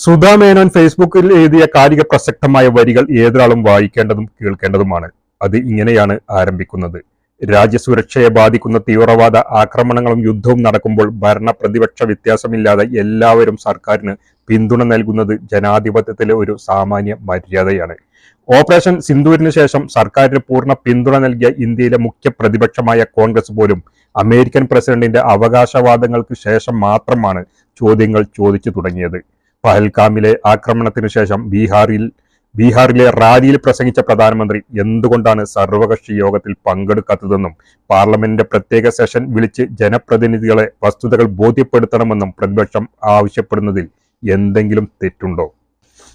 സുധാ മേനോൻ ഫേസ്ബുക്കിൽ എഴുതിയ കാലിക പ്രസക്തമായ വരികൾ ഏതൊരാളും വായിക്കേണ്ടതും കേൾക്കേണ്ടതുമാണ്. അത് ഇങ്ങനെയാണ് ആരംഭിക്കുന്നത്. രാജ്യസുരക്ഷയെ ബാധിക്കുന്ന തീവ്രവാദ ആക്രമണങ്ങളും യുദ്ധവും നടക്കുമ്പോൾ ഭരണ പ്രതിപക്ഷ വ്യത്യാസമില്ലാതെ എല്ലാവരും സർക്കാരിന് പിന്തുണ നൽകുന്നത് ജനാധിപത്യത്തിലെ ഒരു സാമാന്യ മര്യാദയാണ്. ഓപ്പറേഷൻ സിന്ദൂരിന് ശേഷം സർക്കാരിന് പൂർണ്ണ പിന്തുണ നൽകിയ ഇന്ത്യയിലെ മുഖ്യ പ്രതിപക്ഷമായ കോൺഗ്രസ് പോലും അമേരിക്കൻ പ്രസിഡന്റിന്റെ അവകാശവാദങ്ങൾക്ക് ശേഷം മാത്രമാണ് ചോദ്യങ്ങൾ ചോദിച്ചു തുടങ്ങിയത്. പഹൽഗാമിലെ ആക്രമണത്തിനു ശേഷം ബീഹാറിലെ റാലിയിൽ പ്രസംഗിച്ച പ്രധാനമന്ത്രി എന്തുകൊണ്ടാണ് സർവകക്ഷി യോഗത്തിൽ പങ്കെടുക്കാത്തതെന്നും പാർലമെന്റിന്റെ പ്രത്യേക സെഷൻ വിളിച്ച് ജനപ്രതിനിധികളെ വസ്തുതകൾ ബോധ്യപ്പെടുത്തണമെന്നും പ്രതിപക്ഷം ആവശ്യപ്പെടുന്നതിൽ എന്തെങ്കിലും തെറ്റുണ്ടോ?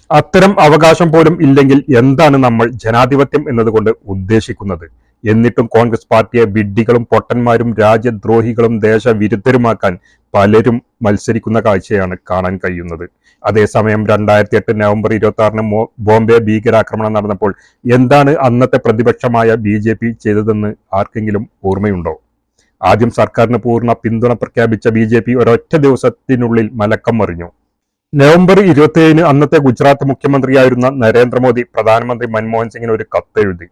അത്തരം അവകാശം പോലും ഇല്ലെങ്കിൽ എന്താണ് നമ്മൾ ജനാധിപത്യം എന്നതുകൊണ്ട് ഉദ്ദേശിക്കുന്നത്? എന്നിട്ടും കോൺഗ്രസ് പാർട്ടിയെ വിഡ്ഢികളും പൊട്ടന്മാരും രാജ്യദ്രോഹികളും ദേശവിരുദ്ധരുമാക്കാൻ പലരും മത്സരിക്കുന്ന കാഴ്ചയാണ് കാണാൻ കഴിയുന്നത്. അതേസമയം 2008 നവംബർ 26 ബോംബെ ഭീകരാക്രമണം നടന്നപ്പോൾ എന്താണ് അന്നത്തെ പ്രതിപക്ഷമായ BJP ചെയ്തതെന്ന് ആർക്കെങ്കിലും ഓർമ്മയുണ്ടോ? ആദ്യം സർക്കാരിന് പൂർണ്ണ പിന്തുണ പ്രഖ്യാപിച്ച BJP ഒരൊറ്റ ദിവസത്തിനുള്ളിൽ മലക്കം മറിഞ്ഞു. നവംബർ 27 അന്നത്തെ ഗുജറാത്ത് മുഖ്യമന്ത്രിയായിരുന്ന നരേന്ദ്രമോദി പ്രധാനമന്ത്രി മൻമോഹൻ സിംഗിന് ഒരു കത്തെഴുതി.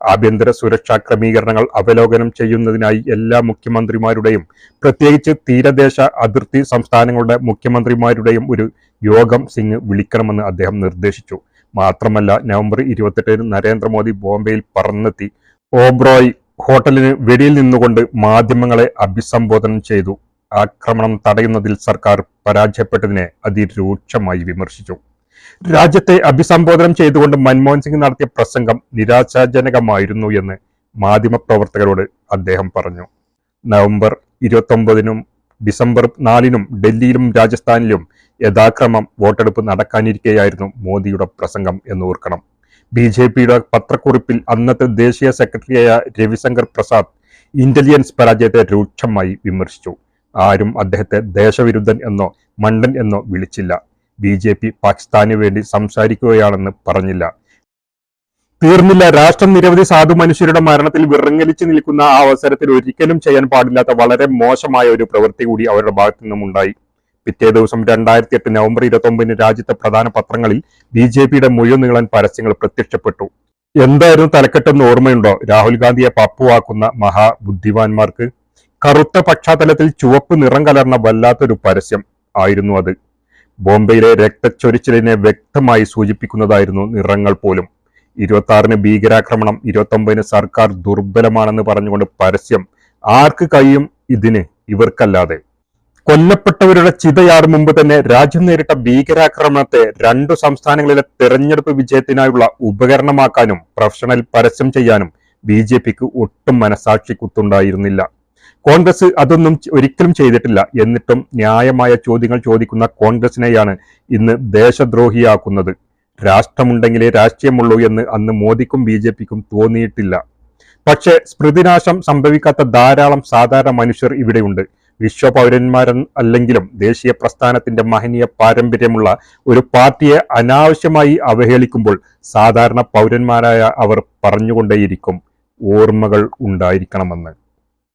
ആഭ്യന്തര സുരക്ഷാ ക്രമീകരണങ്ങൾ അവലോകനം ചെയ്യുന്നതിനായി എല്ലാ മുഖ്യമന്ത്രിമാരുടെയും, പ്രത്യേകിച്ച് തീരദേശ അതിർത്തി സംസ്ഥാനങ്ങളുടെ മുഖ്യമന്ത്രിമാരുടെയും ഒരു യോഗം സിംഗ് വിളിക്കണമെന്ന് അദ്ദേഹം നിർദ്ദേശിച്ചു. മാത്രമല്ല, നവംബർ 28 നരേന്ദ്രമോദി ബോംബെയിൽ പറന്നെത്തി ഓബ്രോയ് ഹോട്ടലിന് വെളിയിൽ നിന്നുകൊണ്ട് മാധ്യമങ്ങളെ അഭിസംബോധന ചെയ്തു. ആക്രമണം തടയുന്നതിൽ സർക്കാർ പരാജയപ്പെട്ടതിനെ അതിരൂക്ഷമായി വിമർശിച്ചു. രാജ്യത്തെ അഭിസംബോധന ചെയ്തുകൊണ്ട് മൻമോഹൻ സിംഗ് നടത്തിയ പ്രസംഗം നിരാശാജനകമായിരുന്നു എന്ന് മാധ്യമപ്രവർത്തകരോട് അദ്ദേഹം പറഞ്ഞു. നവംബർ 29 ഡിസംബർ 4 ഡൽഹിയിലും രാജസ്ഥാനിലും യഥാക്രമം വോട്ടെടുപ്പ് നടക്കാനിരിക്കെയായിരുന്നു മോദിയുടെ പ്രസംഗം എന്ന് ഓർക്കണം. BJPയുടെ പത്രക്കുറിപ്പിൽ അന്നത്തെ ദേശീയ സെക്രട്ടറിയായ രവിശങ്കർ പ്രസാദ് ഇന്റലിജൻസ് പരാജയത്തെ രൂക്ഷമായി വിമർശിച്ചു. ആരും അദ്ദേഹത്തെ ദേശവിരുദ്ധൻ എന്നോ മണ്ടൻ എന്നോ വിളിച്ചില്ല. BJP പാകിസ്ഥാന് വേണ്ടി സംസാരിക്കുകയാണെന്ന് പറഞ്ഞില്ല. തീർന്നില്ല, രാഷ്ട്രം നിരവധി സാധു മനുഷ്യരുടെ മരണത്തിൽ വിറങ്ങലിച്ചു നിൽക്കുന്ന ആ അവസരത്തിൽ ഒരിക്കലും ചെയ്യാൻ പാടില്ലാത്ത വളരെ മോശമായ ഒരു പ്രവൃത്തി കൂടി അവരുടെ ഭാഗത്തു നിന്നും ഉണ്ടായി. പിറ്റേ ദിവസം 2008 നവംബർ 29 രാജ്യത്തെ പ്രധാന പത്രങ്ങളിൽ BJPയുടെ മുഴുനീളൻ പരസ്യങ്ങൾ പ്രത്യക്ഷപ്പെട്ടു. എന്തായിരുന്നു തലക്കെട്ടെന്ന് ഓർമ്മയുണ്ടോ? രാഹുൽ ഗാന്ധിയെ പപ്പുവാക്കുന്ന മഹാബുദ്ധിമാന്മാർക്ക്. കറുത്ത പശ്ചാത്തലത്തിൽ ചുവപ്പ് നിറം കലർന്ന വല്ലാത്തൊരു പരസ്യം ആയിരുന്നു അത്. ബോംബെയിലെ രക്തച്ചൊരിച്ചിലിനെ വ്യക്തമായി സൂചിപ്പിക്കുന്നതായിരുന്നു നിറങ്ങൾ പോലും. 26 ഭീകരാക്രമണം, 29 സർക്കാർ ദുർബലമാണെന്ന് പറഞ്ഞുകൊണ്ട് പരസ്യം. ആർക്ക് കഴിയും ഇതിന്? ഇവർക്കല്ലാതെ. കൊല്ലപ്പെട്ടവരുടെ ചിതയാറും മുമ്പ് തന്നെ രാജ്യം നേരിട്ട ഭീകരാക്രമണത്തെ 2 സംസ്ഥാനങ്ങളിലെ തെരഞ്ഞെടുപ്പ് വിജയത്തിനായുള്ള ഉപകരണമാക്കാനും പ്രൊഫഷണൽ പരസ്യം ചെയ്യാനും BJPക്ക് ഒട്ടും മനസാക്ഷി കുത്തുണ്ടായിരുന്നില്ല. കോൺഗ്രസ് അതൊന്നും ഒരിക്കലും ചെയ്തിട്ടില്ല. എന്നിട്ടും ന്യായമായ ചോദ്യങ്ങൾ ചോദിക്കുന്ന കോൺഗ്രസിനെയാണ് ഇന്ന് ദേശദ്രോഹിയാക്കുന്നത്. രാഷ്ട്രമുണ്ടെങ്കിലേ രാഷ്ട്രീയമുള്ളൂ എന്ന് അന്ന് മോദിക്കും BJPക്കും തോന്നിയിട്ടില്ല. പക്ഷേ സ്മൃതിനാശം സംഭവിക്കാത്ത ധാരാളം സാധാരണ മനുഷ്യർ ഇവിടെയുണ്ട്. വിശ്വപൗരന്മാരല്ലെങ്കിലും ദേശീയ പ്രസ്ഥാനത്തിന്റെ മഹനീയ പാരമ്പര്യമുള്ള ഒരു പാർട്ടിയെ അനാവശ്യമായി അവഹേളിക്കുമ്പോൾ സാധാരണ പൗരന്മാരായ അവർ പറഞ്ഞുകൊണ്ടേയിരിക്കും, ഓർമ്മകൾ ഉണ്ടായിരിക്കണമെന്ന്.